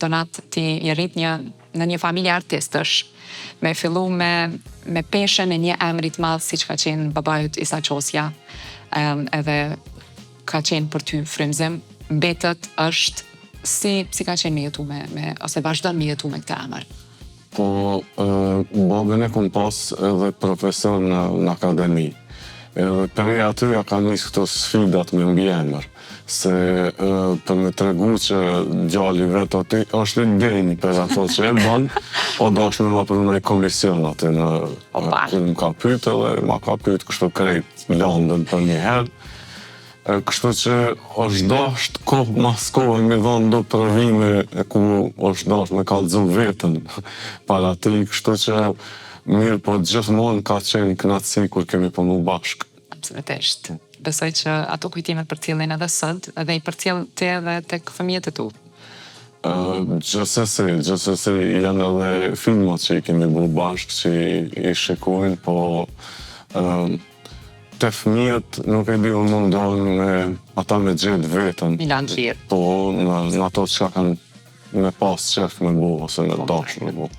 Donat ti i rrit në një familje artistësh, me fillu me peshën e një emri të madh siç ka qenë babait Isa Qosja, edhe ka qenë për ty frymzim, mbetet është si ka qenë me jetu ose vazhdon me jetu me këtë emër? Po, babën e kom pas edhe profesor në akademi. Edhe prej aty ja ka nis këto sfidat me mbiemër. Se për me tregu që djali vet aty është një denjë për ato që e ban, o dash me ma për në komision aty në kërë më ka pyet edhe ma ka pyet kështu krejt landën për një herë. Kështu që është dasht kohë mas kohë me dhonë do provime e ku është dasht me kallëzu vetën para ti, kështu që mirë, po gjithmonë ka qenë kënaqësi kur kemi punu bashkë. Absolutisht. Besoj që ato kujtimet përcjellin edhe sot, edhe i përcjell ti edhe tek fëmijët e tu. Gjithsesi janë edhe filmat që i kemi bërë bashkë që i shikojnë, po te fëmijët nuk e di unë mundohen me ata me gjetë vetën. Milan Xhir. Po në ato që kanë me pas qef me bu ose me dash me bu.